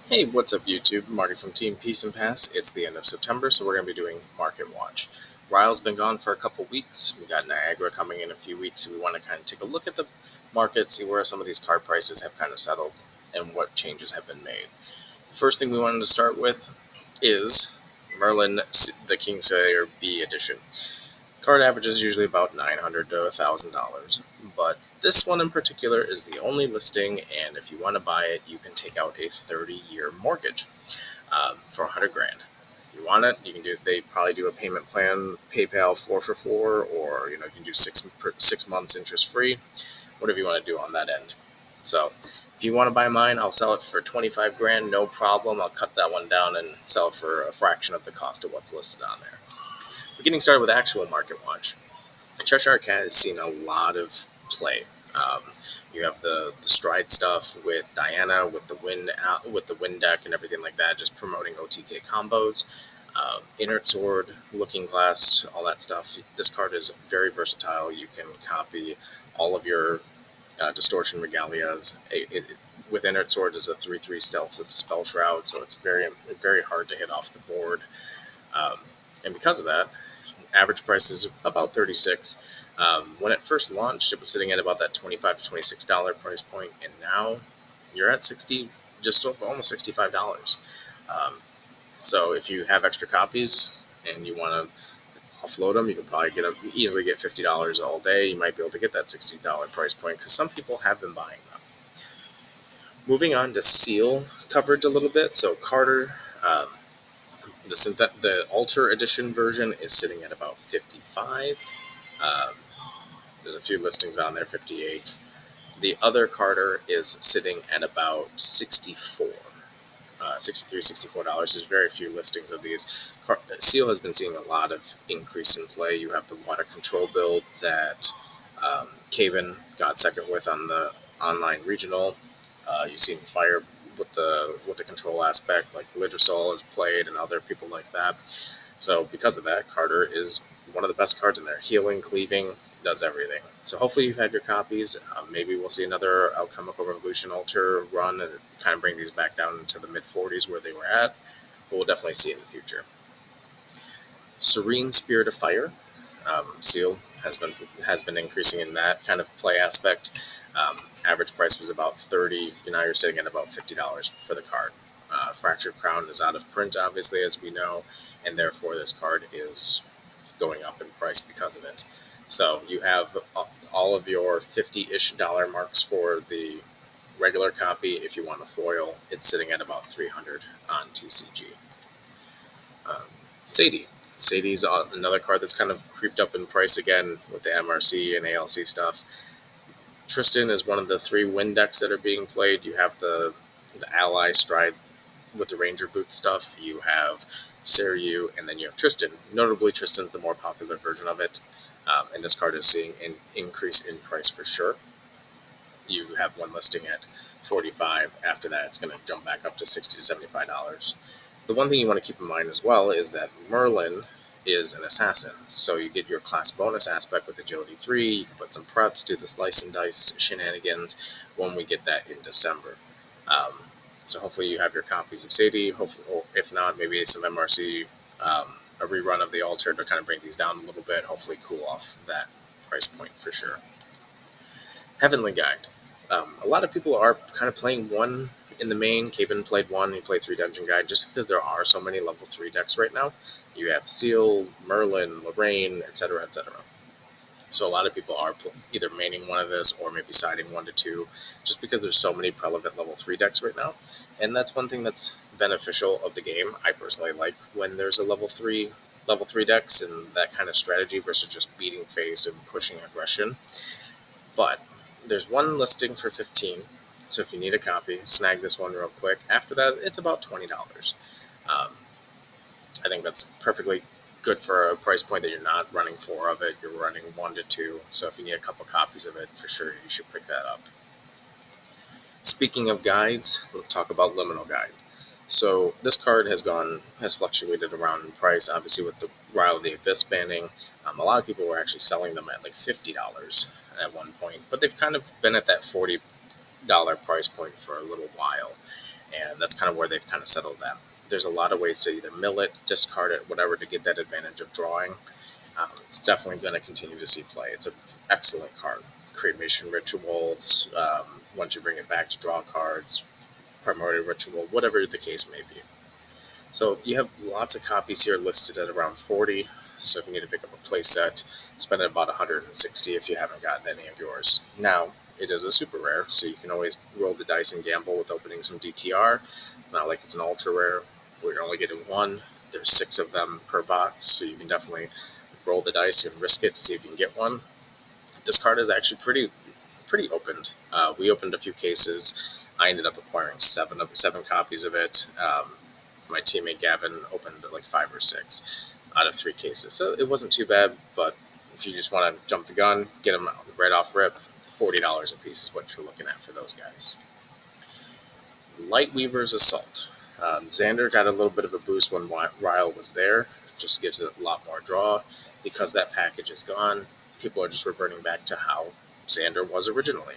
Hey, what's up YouTube? Marty from Team Peace and Pass. It's the end of September, so we're going to be doing Market Watch. Ryle's been gone for a couple weeks. We got NIAGARA coming in a few weeks, so we want to kind of take a look at the market, see where some of these card prices have kind of settled, and what changes have been made. The first thing we wanted to start with is Merlin, the Kingslayer B edition. Card average is usually about $900 to $1,000, but this one in particular is the only listing, and if you want to buy it, you can take out a 30-year mortgage for $100,000. If you want it, you can do. They probably do a payment plan, PayPal 4 for 4, or you can do 6 months interest free, whatever you want to do on that end. So if you want to buy mine, I'll sell it for $25,000, no problem. I'll cut that one down and sell it for a fraction of the cost of what's listed on there. But getting started with actual Market Watch, Cheshire Cat has seen a lot of play. You have the stride stuff with Diana, with the wind deck and everything like that, just promoting OTK combos. Inert Sword, Looking Glass, all that stuff. This card is very versatile. You can copy all of your Distortion Regalias. With Inert Sword is a 3/3 stealth spell shroud, so it's very very hard to hit off the board. And because of that, average price is about 36. When it first launched, it was sitting at about that $25 to $26 price point, and now you're at 60, just almost $65. Um, so if you have extra copies and you want to offload them, you can probably easily get $50 all day. You might be able to get that $60 price point because some people have been buying them. Moving on to seal coverage a little bit. So Carter, the Alter Edition version is sitting at about 55. Um, there's a few listings on there, 58. The other Carter is sitting at about 64. 63 $64. There's very few listings of these. Seal has been seeing a lot of increase in play. You have the water control build that Caven got second with on the online regional. You've seen Fire with the control aspect, like Lidrosol is played and other people like that. So because of that, Carter is one of the best cards in there. Healing, cleaving, does everything. So hopefully you've had your copies. Maybe we'll see another Alchemical Revolution Alter run and kind of bring these back down into the mid-40s where they were at. But we'll definitely see in the future. Serene Spirit of Fire. Seal has been increasing in that kind of play aspect. Average price was about 30. Now you're sitting at about $50 for the card. Fractured Crown is out of print, obviously, as we know, and therefore this card is going up in price because of it. So you have all of your $50-ish marks for the regular copy. If you want a foil, it's sitting at about $300 on TCG. Sadi. Sadi's another card that's kind of creeped up in price again with the MRC and ALC stuff. Tristan is one of the 3 wind decks that are being played. You have the Ally Stride with the Ranger Boot stuff. You have Cerulean, and then you have Tristan. Notably, Tristan's the more popular version of it, and this card is seeing an increase in price for sure. You have one listing at 45. After that, it's going to jump back up to $60 to $75. The one thing you want to keep in mind as well is that Merlin is an assassin, so you get your class bonus aspect with Agility 3. You can put some preps, do the slice and dice shenanigans when we get that in December. So hopefully you have your copies of Sadi. Hopefully, or if not, maybe some MRC, a rerun of the Altar to kind of bring these down a little bit. Hopefully cool off that price point for sure. Heavenly Guide. A lot of people are kind of playing one in the main. Caven played one. He played 3 Dungeon Guide just because there are so many level 3 decks right now. You have Seal, Merlin, Lorraine, etc., etc. So a lot of people are either maining one of this or maybe siding 1 to 2 just because there's so many relevant level 3 decks right now. And that's one thing that's beneficial of the game. I personally like when there's a level 3 decks and that kind of strategy versus just beating face and pushing aggression. But there's one listing for 15, so if you need a copy, snag this one real quick. After that, it's about $20. I think that's perfectly good for a price point that you're not running 4 of it. You're running 1 to 2, so if you need a couple copies of it, for sure you should pick that up. Speaking of guides, let's talk about Liminal Guide. So this card has fluctuated around in price, obviously with the Ryle of the Abyss banning. A lot of people were actually selling them at like $50 at one point, but they've kind of been at that $40 price point for a little while. and that's kind of where they've kind of settled that. There's a lot of ways to either mill it, discard it, whatever, to get that advantage of drawing. It's definitely going to continue to see play. It's an excellent card. Cremation rituals, once you bring it back to draw cards, primordial ritual, whatever the case may be. So you have lots of copies here listed at around 40. So if you need to pick up a playset, spend about 160 if you haven't gotten any of yours. Now, it is a super rare, so you can always roll the dice and gamble with opening some DTR. It's not like it's an ultra rare where you're only getting one. There's 6 of them per box, so you can definitely roll the dice and risk it to see if you can get one. This card is actually pretty opened. We opened a few cases. I ended up acquiring 7 copies of it. My teammate Gavin opened like 5 or 6 out of 3 cases, so it wasn't too bad. But if you just want to jump the gun, get them right off rip, $40 a piece is what you're looking at for those guys. Lightweaver's Assault. Xander got a little bit of a boost when Ryle was there. It just gives it a lot more draw. Because that package is gone, people are just reverting back to how Xander was originally.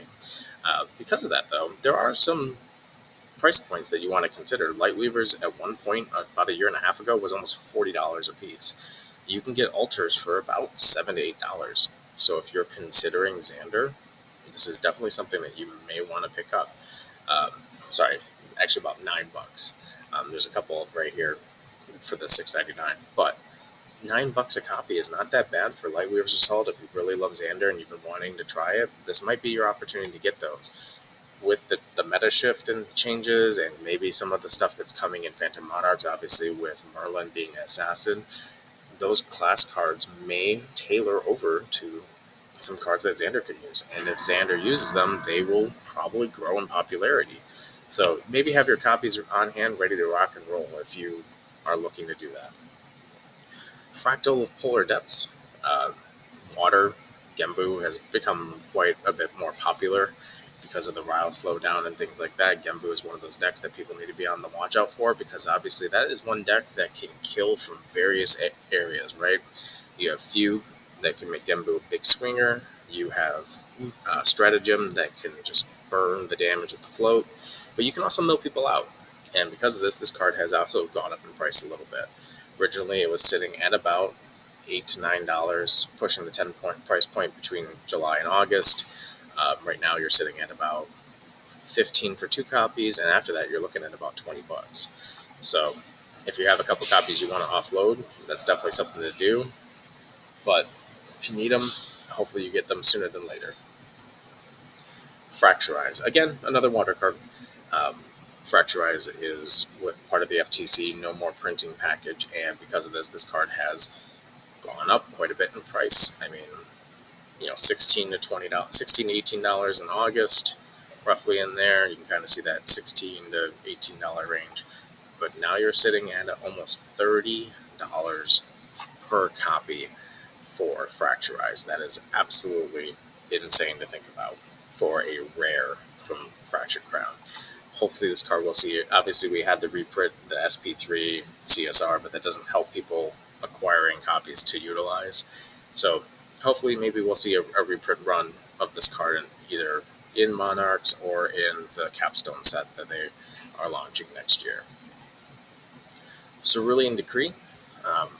Because of that, though, there are some price points that you want to consider. Lightweavers at one point, about a year and a half ago, was almost $40 a piece. You can get altars for about $7 to $8. So if you're considering Xander, this is definitely something that you may want to pick up. Actually about $9. There's a couple right here for the $6.99, but $9 a copy is not that bad for Lightweaver's Assault. If you really love Xander and you've been wanting to try it, this might be your opportunity to get those. With the meta shift and changes, and maybe some of the stuff that's coming in Phantom Monarchs, obviously with Merlin being an assassin, those class cards may tailor over to some cards that Xander can use. And if Xander uses them, they will probably grow in popularity. So maybe have your copies on hand ready to rock and roll if you are looking to do that. Fractal of Polar Depths. Water Genbu has become quite a bit more popular because of the Ryle slowdown and things like that. Genbu is one of those decks that people need to be on the watch out for, because obviously that is one deck that can kill from various areas, right? You have Fugue that can make Genbu a big swinger. You have Stratagem that can just burn the damage with the float, but you can also mill people out. And because of this card has also gone up in price a little bit. Originally, it was sitting at about $8 to $9, pushing the 10-point price point between July and August. Right now, you're sitting at about $15 for 2 copies, and after that, you're looking at about $20. So, if you have a couple copies you want to offload, that's definitely something to do. But if you need them, hopefully you get them sooner than later. Fracturize. Again, another water card. Fracturize is part of the FTC No More Printing package, and because of this card has gone up quite a bit in price. I mean, $16 to $18 in August, roughly in there. You can kind of see that $16 to $18 range. But now you're sitting at almost $30 per copy for Fracturize. That is absolutely insane to think about for a rare from Fractured Crown. Hopefully this card will see it. Obviously we had the reprint, the SP3 CSR, but that doesn't help people acquiring copies to utilize. So hopefully maybe we'll see a reprint run of this card either in Monarchs or in the Capstone set that they are launching next year. Cerulean Decree,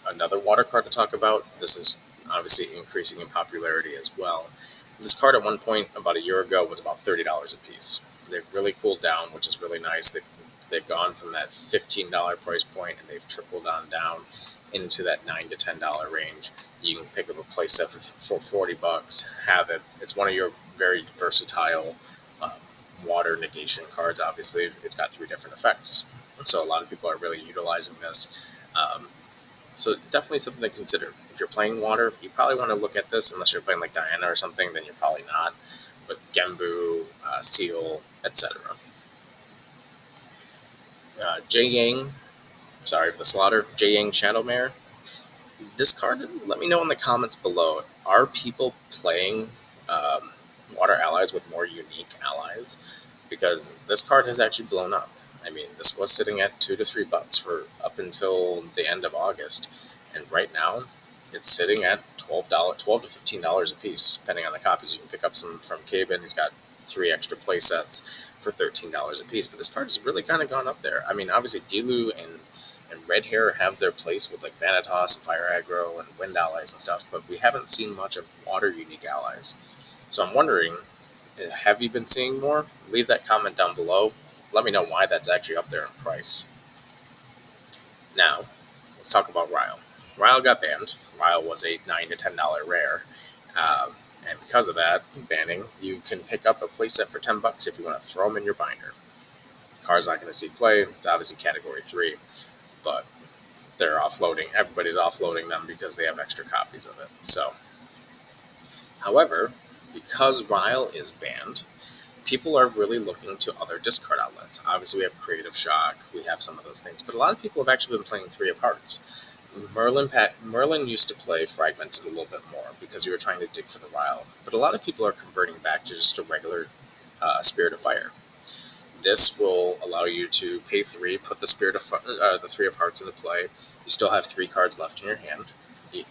another water card to talk about. This is obviously increasing in popularity as well. This card at one point about a year ago was about $30 a piece. They've really cooled down, which is really nice. They've gone from that $15 price point, and they've trickled on down into that $9 to $10 range. You can pick up a playset for $40, have it. It's one of your very versatile water negation cards. Obviously, it's got 3 different effects, so a lot of people are really utilizing this. So definitely something to consider. If you're playing water, you probably want to look at this. Unless you're playing like Diana or something, then you're probably not. But Genbu, Seal, etc. J-Yang, sorry for the slaughter, J-Yang Shadowmare. This card, let me know in the comments below. Are people playing water allies with more unique allies? Because this card has actually blown up. I mean, this was sitting at $2 to $3 for up until the end of August, and right now it's sitting at $12 to $15 a piece, depending on the copies. You can pick up some from Cabin. He's got 3 extra play sets, for $13 a piece. But this card has really kind of gone up there. I mean, obviously, Dilu and Red Hair have their place with like Vanitas and Fire Aggro and Wind allies and stuff, but we haven't seen much of Water unique allies. So I'm wondering, have you been seeing more? Leave that comment down below. Let me know why that's actually up there in price. Now, let's talk about Ryle. Ryle got banned. Ryle was a $9 to $10 rare. And because of that banning, you can pick up a playset for $10 if you want to throw them in your binder. The card's not going to see play. It's obviously Category 3, but they're offloading. Everybody's offloading them because they have extra copies of it. So, however, because Ryle is banned, people are really looking to other discard outlets. Obviously, we have Creative Shock. We have some of those things. But a lot of people have actually been playing Three of Hearts. Merlin used to play Fragmented a little bit more because you were trying to dig for the Ryle. But a lot of people are converting back to just a regular Spirit of Fire. This will allow you to pay 3, put the the Three of Hearts into play. You still have 3 cards left in your hand,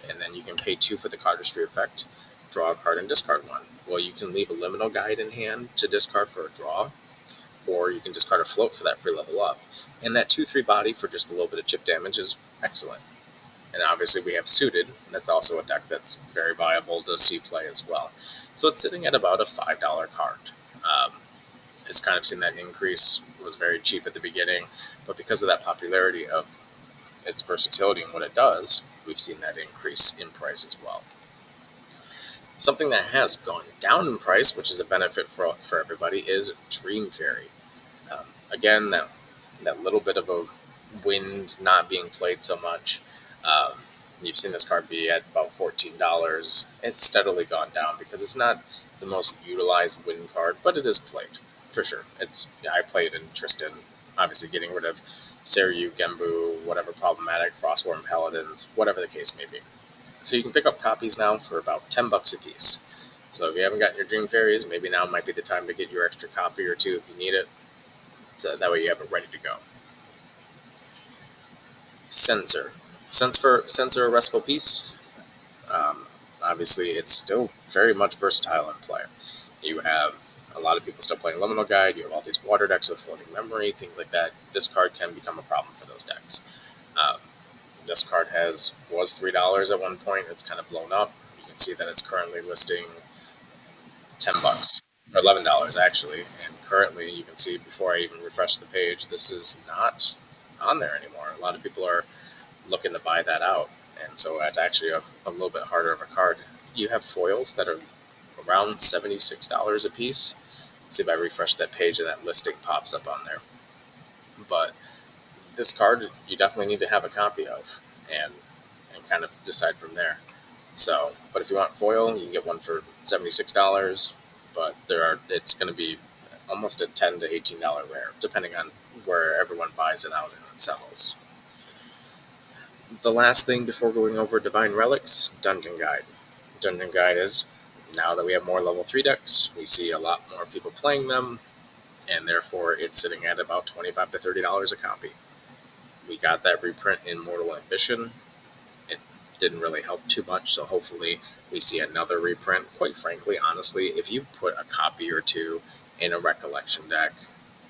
and then you can pay 2 for the cardistry effect, draw a card and discard 1. Well, you can leave a Liminal Guide in hand to discard for a draw, or you can discard a Float for that free level up. And that 2/3 body for just a little bit of chip damage is excellent. And obviously we have Suited, and that's also a deck that's very viable to see play as well. So it's sitting at about a $5 card. It's kind of seen that increase. It was very cheap at the beginning, but because of that popularity of its versatility and what it does, we've seen that increase in price as well. Something that has gone down in price, which is a benefit for everybody, is Dream Fairy. Again, that little bit of a wind not being played so much. You've seen this card be at about $14. It's steadily gone down because it's not the most utilized wind card, but it is played for sure. I played in Tristan, obviously getting rid of Cerulean, Gembu, whatever problematic, Frostworm Paladins, whatever the case may be. So you can pick up copies now for about $10 a piece. So if you haven't gotten your Dream Fairies, maybe now might be the time to get your extra copy or 2 if you need it. So that way you have it ready to go. Censor a restful piece. Obviously, it's still very much versatile in play. You have a lot of people still playing Liminal Guide. You have all these water decks with floating memory, things like that. This card can become a problem for those decks. This card was $3 at one point. It's kind of blown up. You can see that it's currently listing $10 or $11 actually. And currently, you can see before I even refresh the page, this is not on there anymore. A lot of people are looking to buy that out, and so that's actually a little bit harder of a card. You have foils that are around $76 a piece. See if I refresh that page and that listing pops up on there. But this card you definitely need to have a copy of and kind of decide from there. So, but if you want foil, you can get one for $76, but it's going to be almost a $10 to $18 rare, depending on where everyone buys it out and it sells. The last thing before going over Divine Relics, Dungeon Guide. Dungeon Guide is, now that we have more level 3 decks, we see a lot more people playing them, and therefore it's sitting at about $25 to $30 a copy. We got that reprint in Mortal Ambition. It didn't really help too much, so hopefully we see another reprint. Quite frankly, honestly, if you put a copy or 2 in a Recollection deck,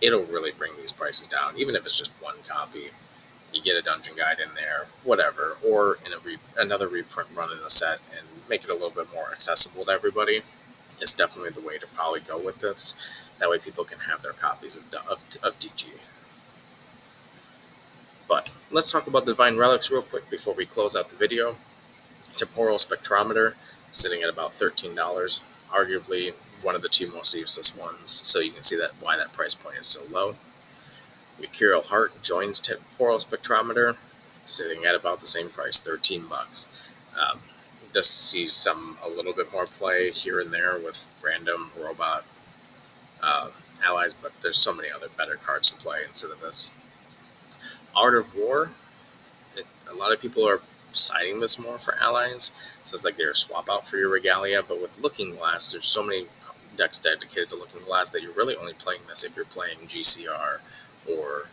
it'll really bring these prices down, even if it's just one copy. You get a Dungeon Guide in there, whatever, or in another reprint run in a set and make it a little bit more accessible to everybody. It's definitely the way to probably go with this. That way people can have their copies of DG. But let's talk about Divine Relics real quick before we close out the video. Temporal Spectrometer, sitting at about $13, arguably one of the 2 most useless ones, so you can see why that price point is so low. Mercurial Heart joins Temporal Spectrometer, sitting at about the same price, $13. This sees a little bit more play here and there with random robot allies, but there's so many other better cards to play instead of this. Art of War, a lot of people are citing this more for allies, so it's like they're a swap out for your Regalia, but with Looking Glass, there's so many decks dedicated to Looking Glass that you're really only playing this if you're playing GCR or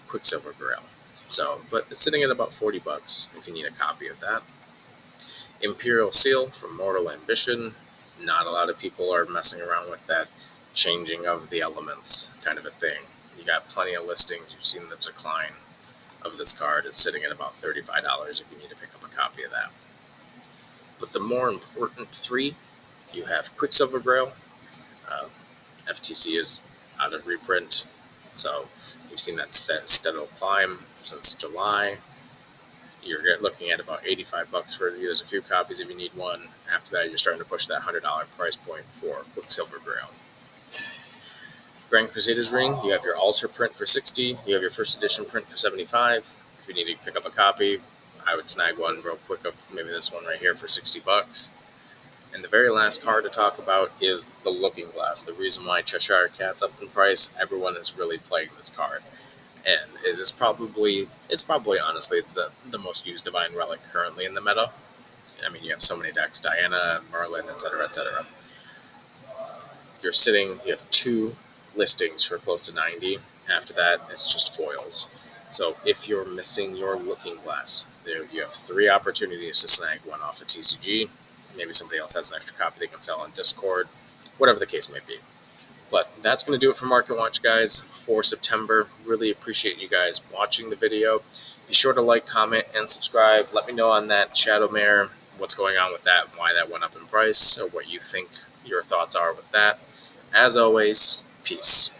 Quicksilver Grail. So, but it's sitting at about $40 if you need a copy of that. Imperial Seal from Mortal Ambition. Not a lot of people are messing around with that. changing of the elements kind of a thing. You got plenty of listings. You've seen the decline of this card. It's sitting at about $35 if you need to pick up a copy of that. But the more important three, you have Quicksilver Grail. FTC is out of reprint, so you've seen that steady climb since July. You're looking at about $85 for there's a few copies if you need one. After that, you're starting to push that $100 price point for Quicksilver Grail. Grand Crusaders Ring, you have your Ultra print for $60. You have your first edition print for $75. If you need to pick up a copy, I would snag one real quick of maybe this one right here for $60. And the very last card to talk about is the Looking Glass. The reason why Cheshire Cat's up in price, everyone is really playing this card. And it's probably honestly the most used Divine Relic currently in the meta. I mean, you have so many decks, Diana, Merlin, etc., etc. You have 2 listings for close to 90. After that, it's just foils. So if you're missing your Looking Glass, you have 3 opportunities to snag one off of TCG. Maybe somebody else has an extra copy they can sell on Discord, whatever the case may be. But that's going to do it for Market Watch, guys, for September. Really appreciate you guys watching the video. Be sure to like, comment, and subscribe. Let me know on that Shadowmare, what's going on with that, why that went up in price, or what you think your thoughts are with that. As always, peace.